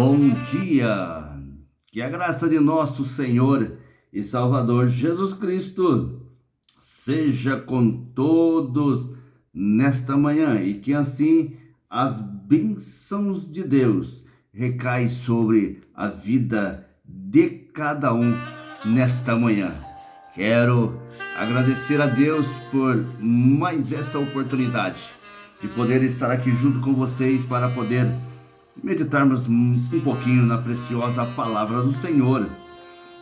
Bom dia! Que a graça de nosso Senhor e Salvador Jesus Cristo seja com todos nesta manhã e que assim as bênçãos de Deus recaem sobre a vida de cada um nesta manhã. Quero agradecer a Deus por mais esta oportunidade de poder estar aqui junto com vocês para poder meditarmos um pouquinho na preciosa palavra do Senhor.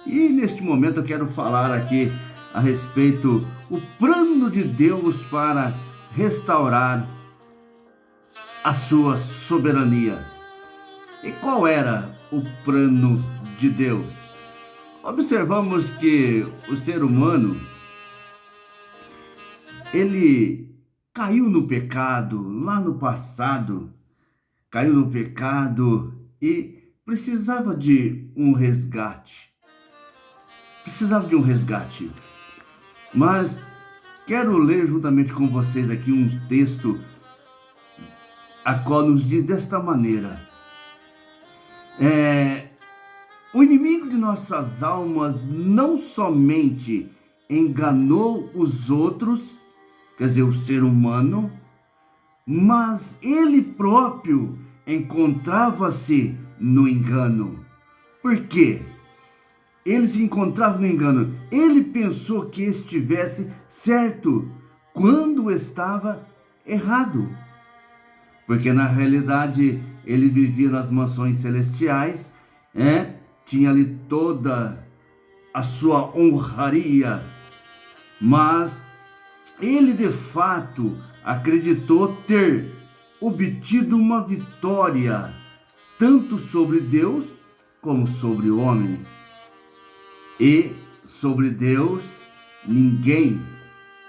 E neste momento eu quero falar aqui a respeito do plano de Deus para restaurar a sua soberania. E qual era o plano de Deus? Observamos que o ser humano, ele caiu no pecado lá no passado, caiu no pecado e precisava de um resgate. Mas quero ler juntamente com vocês aqui um texto a qual nos diz desta maneira: o inimigo de nossas almas não somente enganou os outros, quer dizer, o ser humano, mas ele próprio encontrava-se no engano. Por quê? Ele se encontrava no engano. Ele pensou que estivesse certo quando estava errado. Porque na realidade ele vivia nas mansões celestiais, tinha ali toda a sua honraria, mas ele de fato acreditou ter obtido uma vitória tanto sobre Deus como sobre o homem. E sobre Deus ninguém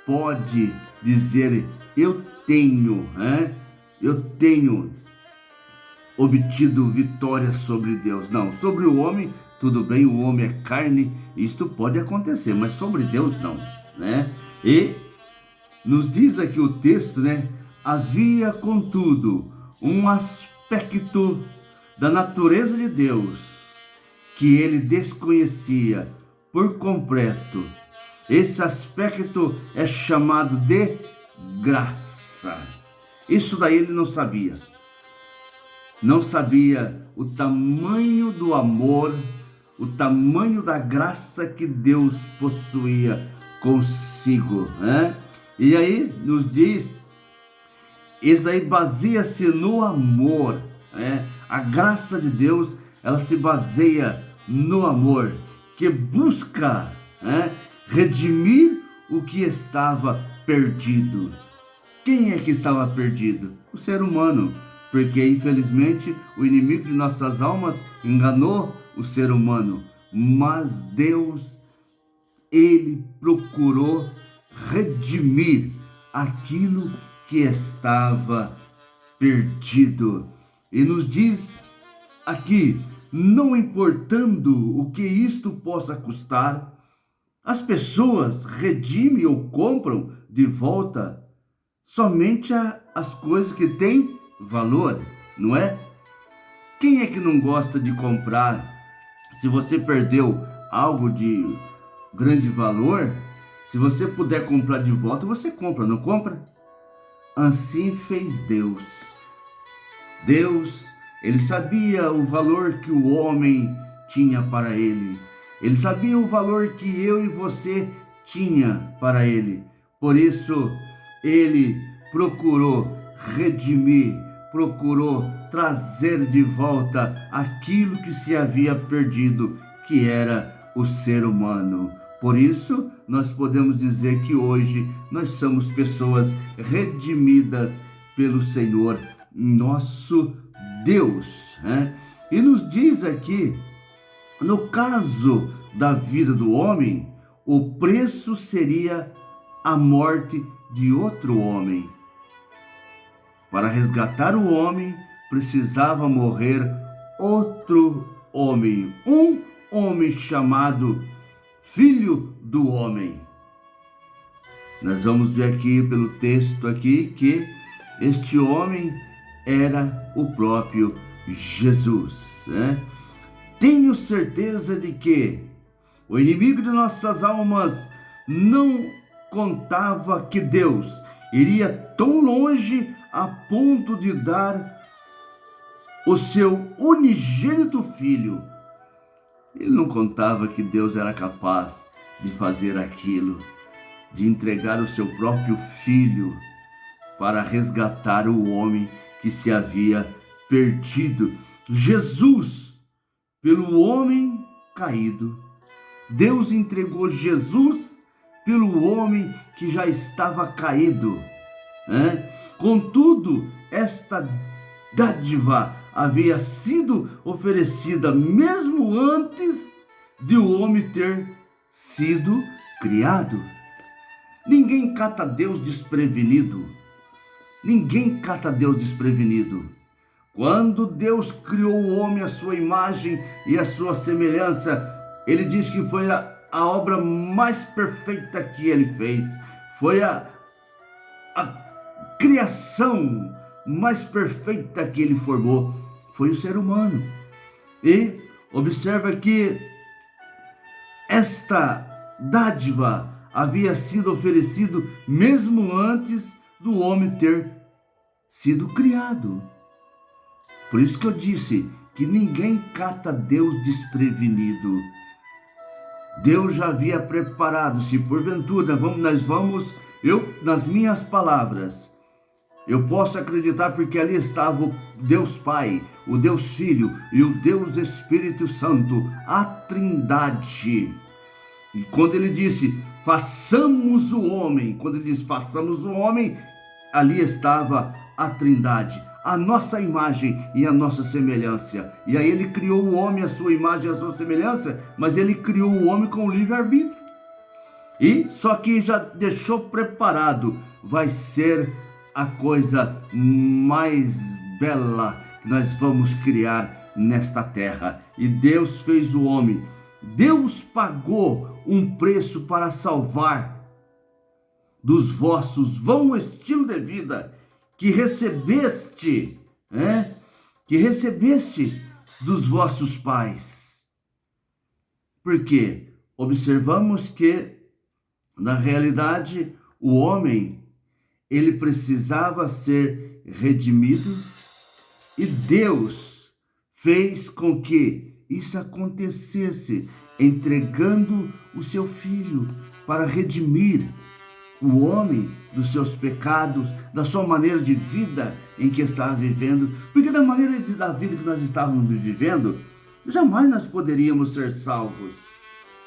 pode dizer eu tenho obtido vitória sobre Deus. Não, sobre o homem tudo bem, o homem é carne, isto pode acontecer, mas sobre Deus não, E nos diz aqui o texto, havia, contudo, um aspecto da natureza de Deus que ele desconhecia por completo. Esse aspecto é chamado de graça. Isso daí ele não sabia. Não sabia o tamanho do amor, o tamanho da graça que Deus possuía consigo, E aí nos diz, isso daí baseia-se no amor, A graça de Deus, ela se baseia no amor, que busca, redimir o que estava perdido. Quem é que estava perdido? O ser humano, porque infelizmente o inimigo de nossas almas enganou o ser humano, mas Deus, ele procurou redimir aquilo que estava perdido. E nos diz aqui, não importando o que isto possa custar, as pessoas redimem ou compram de volta somente as coisas que têm valor, não é? Quem é que não gosta de comprar? Se você perdeu algo de grande valor, se você puder comprar de volta, você compra, não compra? Assim fez Deus. Deus, ele sabia o valor que o homem tinha para ele. Ele sabia o valor que eu e você tinha para ele. Por isso, ele procurou redimir, procurou trazer de volta aquilo que se havia perdido, que era o ser humano. Por isso, nós podemos dizer que hoje nós somos pessoas redimidas pelo Senhor, nosso Deus, E nos diz aqui, no caso da vida do homem, o preço seria a morte de outro homem. Para resgatar o homem, precisava morrer outro homem, um homem chamado Filho do Homem. Nós vamos ver aqui pelo texto aqui que este homem era o próprio Jesus, né? Tenho certeza de que o inimigo de nossas almas não contava que Deus iria tão longe a ponto de dar o seu unigênito filho. Ele não contava que Deus era capaz de fazer aquilo, de entregar o seu próprio filho para resgatar o homem que se havia perdido. Jesus, pelo homem caído, Deus entregou Jesus pelo homem que já estava caído, né? Contudo, esta dádiva havia sido oferecida mesmo antes de o homem ter sido criado. Ninguém cata Deus desprevenido. Ninguém cata Deus desprevenido. Quando Deus criou o homem à sua imagem e à sua semelhança, ele diz que foi a obra mais perfeita que ele fez. Foi a criação mais perfeita que ele formou. Foi o ser humano. E observa que esta dádiva havia sido oferecido mesmo antes do homem ter sido criado. Por isso que eu disse que ninguém cata Deus desprevenido. Deus já havia preparado, se porventura nas minhas palavras, eu posso acreditar porque ali estava o Deus Pai, o Deus Filho e o Deus Espírito Santo, a Trindade. E quando ele disse, façamos o homem, quando ele disse, façamos o homem, ali estava a Trindade, a nossa imagem e a nossa semelhança. E aí ele criou o homem, a sua imagem e a sua semelhança, mas ele criou o homem com livre-arbítrio. E só que já deixou preparado, vai ser a coisa mais bela que nós vamos criar nesta terra. E Deus fez o homem. Deus pagou um preço para salvar dos vossos vão estilo de vida que recebeste, dos vossos pais. Porque observamos que, na realidade, o homem, ele precisava ser redimido e Deus fez com que isso acontecesse, entregando o seu filho para redimir o homem dos seus pecados, da sua maneira de vida em que estava vivendo. Porque da maneira da vida que nós estávamos vivendo, jamais nós poderíamos ser salvos.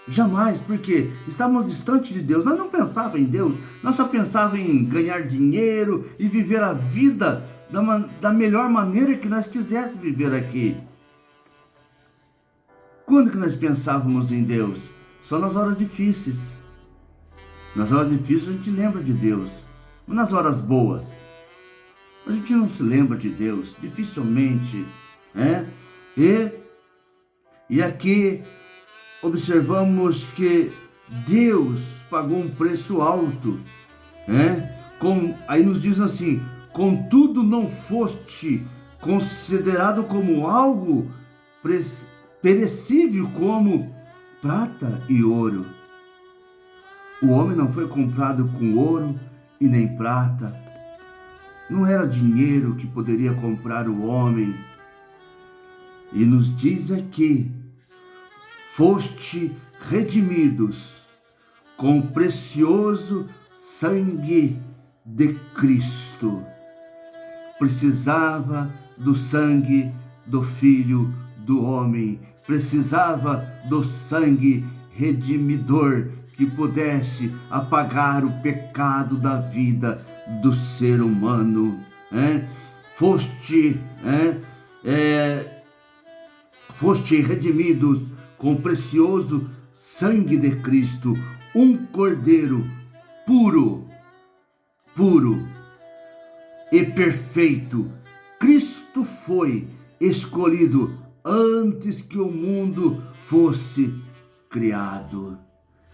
Jamais, porque estávamos distantes de Deus. Nós não pensávamos em Deus, nós só pensávamos em ganhar dinheiro e viver a vida da melhor maneira que nós quiséssemos viver aqui. Quando que nós pensávamos em Deus? Só nas horas difíceis. Nas horas difíceis a gente lembra de Deus, mas nas horas boas a gente não se lembra de Deus, dificilmente, né? E aqui observamos que Deus pagou um preço alto, né? Aí nos diz assim, contudo não foste considerado como algo perecível como prata e ouro. O homem não foi comprado com ouro e nem prata. Não era dinheiro que poderia comprar o homem. E nos diz aqui, foste redimidos com o precioso sangue de Cristo. Precisava do sangue do Filho do homem. Precisava do sangue redimidor que pudesse apagar o pecado da vida do ser humano. Foste redimidos com o precioso sangue de Cristo, um cordeiro puro e perfeito. Cristo foi escolhido antes que o mundo fosse criado.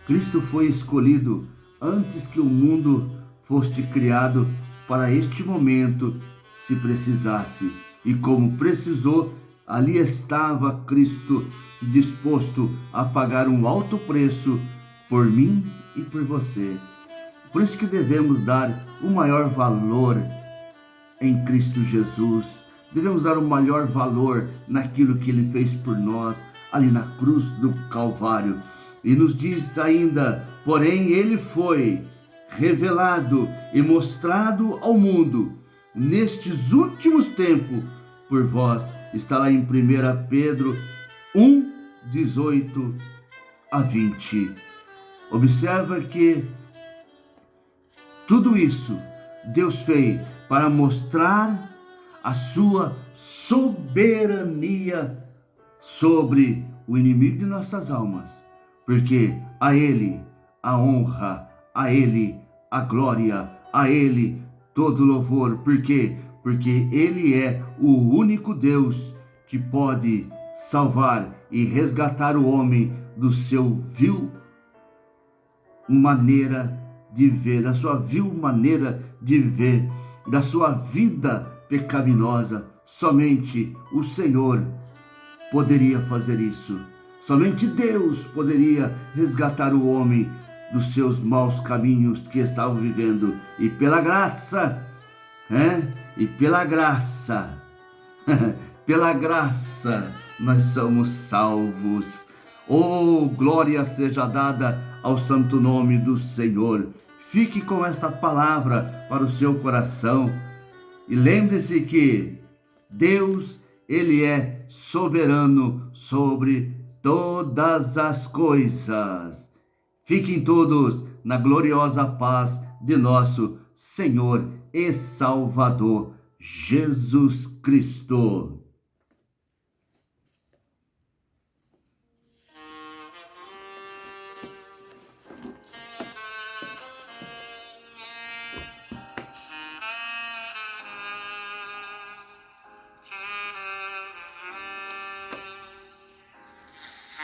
Cristo foi escolhido antes que o mundo fosse criado para este momento, se precisasse. e como precisou, ali estava Cristo disposto a pagar um alto preço por mim e por você. Por isso que devemos dar o maior valor em Cristo Jesus. Devemos dar o maior valor naquilo que Ele fez por nós, ali na cruz do Calvário. E nos diz ainda, porém Ele foi revelado e mostrado ao mundo nestes últimos tempos por vós. Está lá em 1 Pedro 1, 18 a 20. Observa que tudo isso Deus fez para mostrar a sua soberania sobre o inimigo de nossas almas, porque a Ele a honra, a Ele a glória, a Ele todo louvor. Por quê? Porque Ele é o único Deus que pode salvar e resgatar o homem do seu vil maneira de ver, da sua vil maneira de viver, da sua vida pecaminosa. Somente o Senhor poderia fazer isso. Somente Deus poderia resgatar o homem dos seus maus caminhos que estavam vivendo. E pela graça, pela graça, nós somos salvos. Oh, glória seja dada ao santo nome do Senhor. Fique com esta palavra para o seu coração. E lembre-se que Deus, Ele é soberano sobre todas as coisas. Fiquem todos na gloriosa paz de nosso Senhor e Salvador Jesus Cristo.